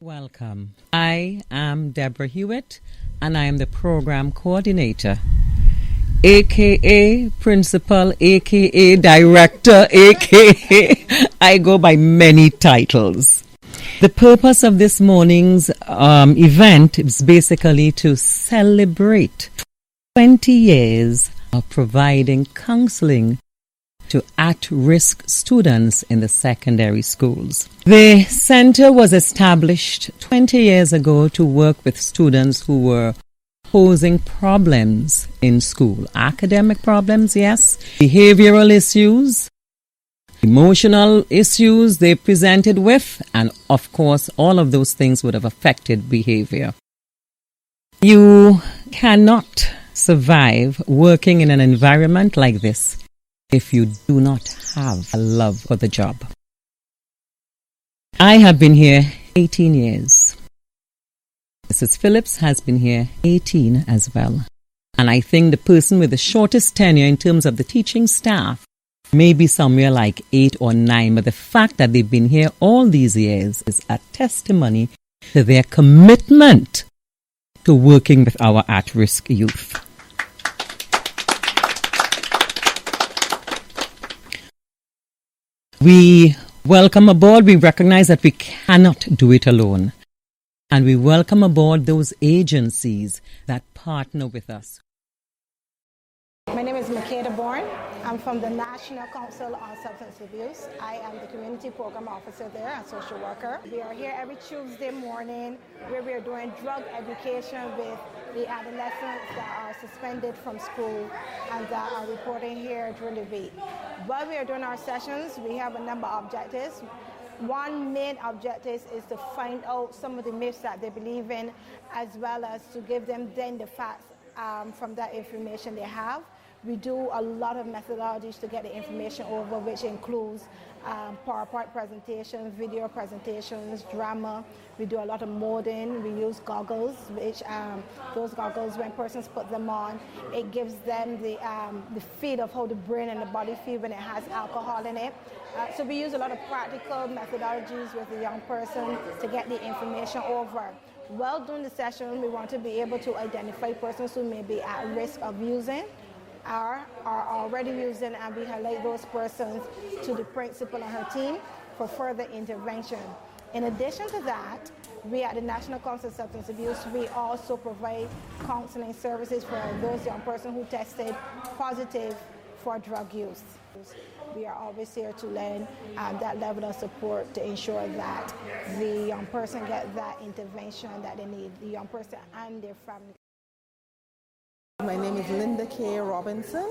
Welcome. I am Deborah Hewitt, and I am the program coordinator, aka principal, aka director, aka I go by many titles. The purpose of this morning's event is basically to celebrate 20 years of providing counseling to at-risk students in the secondary schools. The center was established 20 years ago to work with students who were posing problems in school. Academic problems, yes. Behavioral issues, emotional issues they presented with, and of course, all of those things would have affected behavior. You cannot survive working in an environment like this if you do not have a love for the job. I have been here 18 years. Mrs. Phillips has been here 18 as well. And I think the person with the shortest tenure in terms of the teaching staff may be somewhere like 8 or 9, but the fact that they've been here all these years is a testimony to their commitment to working with our at-risk youth. We welcome aboard. We recognize that we cannot do it alone. And we welcome aboard those agencies that partner with us. My name is Makeda Bourne. I'm from the National Council on Substance Abuse. I am the Community Program Officer there and social worker. We are here every Tuesday morning where we are doing drug education with the adolescents that are suspended from school and that are reporting here during the week. While we are doing our sessions, we have a number of objectives. One main objective is to find out some of the myths that they believe in, as well as to give them then the facts from that information they have. We do a lot of methodologies to get the information over, which includes PowerPoint presentations, video presentations, drama. We do a lot of molding. We use goggles, which those goggles, when persons put them on, it gives them the feel of how the brain and the body feel when it has alcohol in it. So we use a lot of practical methodologies with the young person to get the information over. While during the session, we want to be able to identify persons who may be at risk of using, are already using, and we highlight those persons to the principal and her team for further intervention. In addition to that, we at the National Council on Substance Abuse, we also provide counseling services for those young persons who tested positive for drug use. We are always here to lend that level of support to ensure that the young person gets that intervention that they need, the young person and their family. My name is Linda K. Robinson,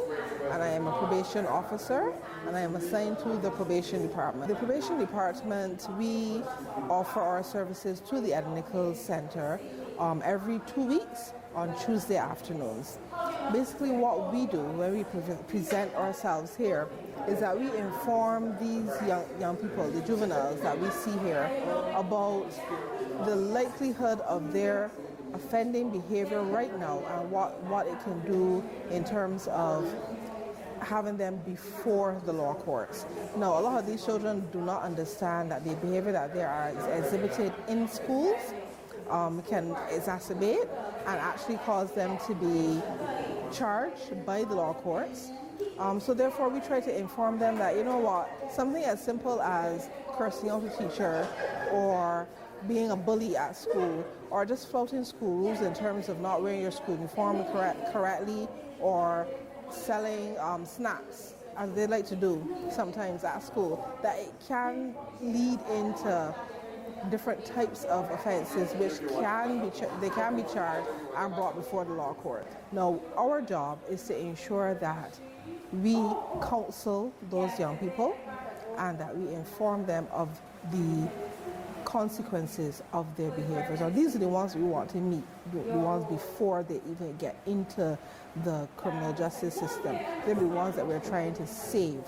and I am a probation officer, and I am assigned to the Probation Department. The Probation Department, we offer our services to the Edna Nicholls Centre every 2 weeks on Tuesday afternoons. Basically what we do when we present ourselves here is that we inform these young people, the juveniles that we see here, about the likelihood of their offending behavior right now and what it can do in terms of having them before the law courts. Now, a lot of these children do not understand that the behavior that they are exhibited in schools can exacerbate and actually cause them to be charged by the law courts. So therefore, we try to inform them that, you know what, something as simple as cursing out a teacher or being a bully at school or just flouting school rules in terms of not wearing your school uniform correctly or selling snacks, as they like to do sometimes at school, that it can lead into different types of offenses which they can be charged and brought before the law court. Now, our job is to ensure that we counsel those young people and that we inform them of the consequences of their behaviors. Now, these are the ones we want to meet, the ones before they even get into the criminal justice system. They're the ones that we're trying to save.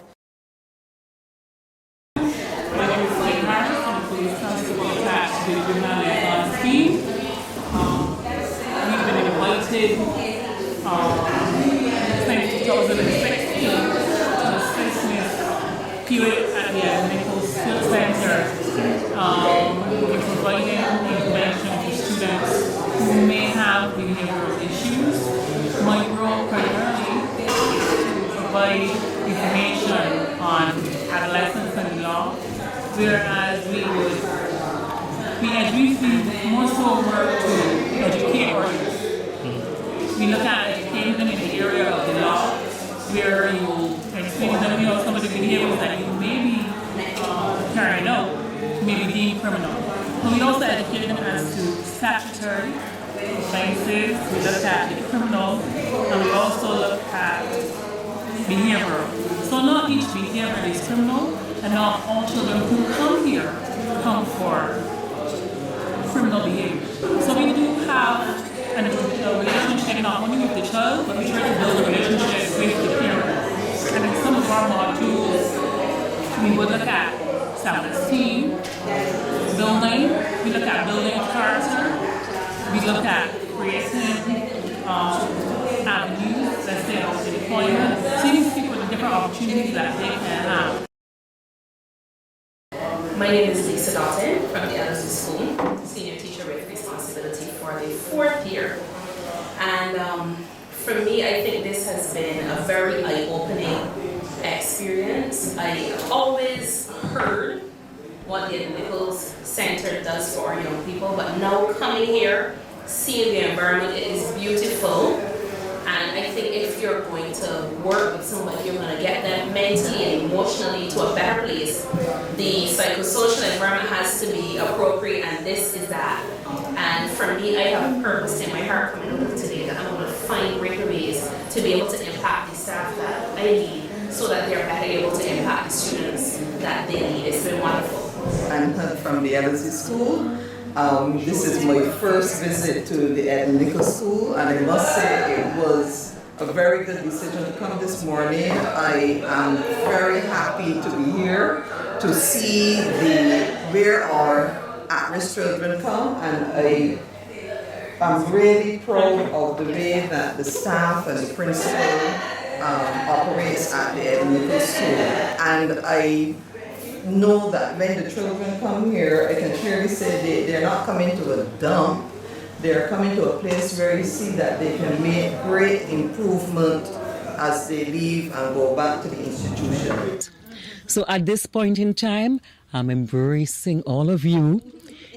The juvenile scheme. We've been invited since 2016 to assist Ms. Hewitt at the Edna Nicholls Centre in providing provide information on adolescents and law, whereas we more so work to educate our youth. We look at educating them in the area of the law, where you explain to them, some of the behaviors that you may be carrying out may be deemed criminal. But we also educate them as to statutory offenses. We look at the criminal, and we also look at behavioral. So not each behavior is criminal, and not all children who come here come for criminal behavior. So we do have a relationship not only with the child, but we try to build a relationship with the parents. And in some of our modules, we would look at self-esteem, building, we look at building character, we look at creating avenues, let's say, of employment, seeing people the different opportunities that they can have. My name is Lisa Dalton from the LSU School, senior teacher with responsibility for the 4th year. And for me, I think this has been a very eye-opening experience. I always heard what the Edna Nicholls Centre does for our young people, but now coming here, seeing the environment, it is beautiful. And I think if you're going to work with somebody, you're going to get them mentally and emotionally to a better place. The psychosocial environment has to be appropriate, and this is that. And for me, I have a purpose in my heart coming over today that I'm going to find greater ways to be able to impact the staff that I need so that they're better able to impact the students that they need. It's been wonderful. I'm from the LSU School. This is my first visit to the Edna Nicholls School, and I must say it was a very good decision to come this morning. I am very happy to be here to see where our at-risk children come, and I'm really proud of the way that the staff and the principal operates at the Edna Nicholls School. And I know that when the children come here, I can clearly say they're not coming to a dump. They're coming to a place where you see that they can make great improvement as they leave and go back to the institution. So at this point in time, I'm embracing all of you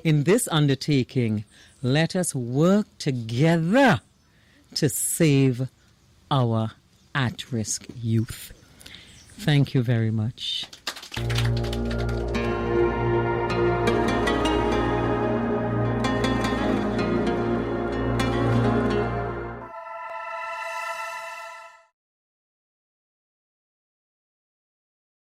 in this undertaking. Let us work together to save our at-risk youth. Thank you very much.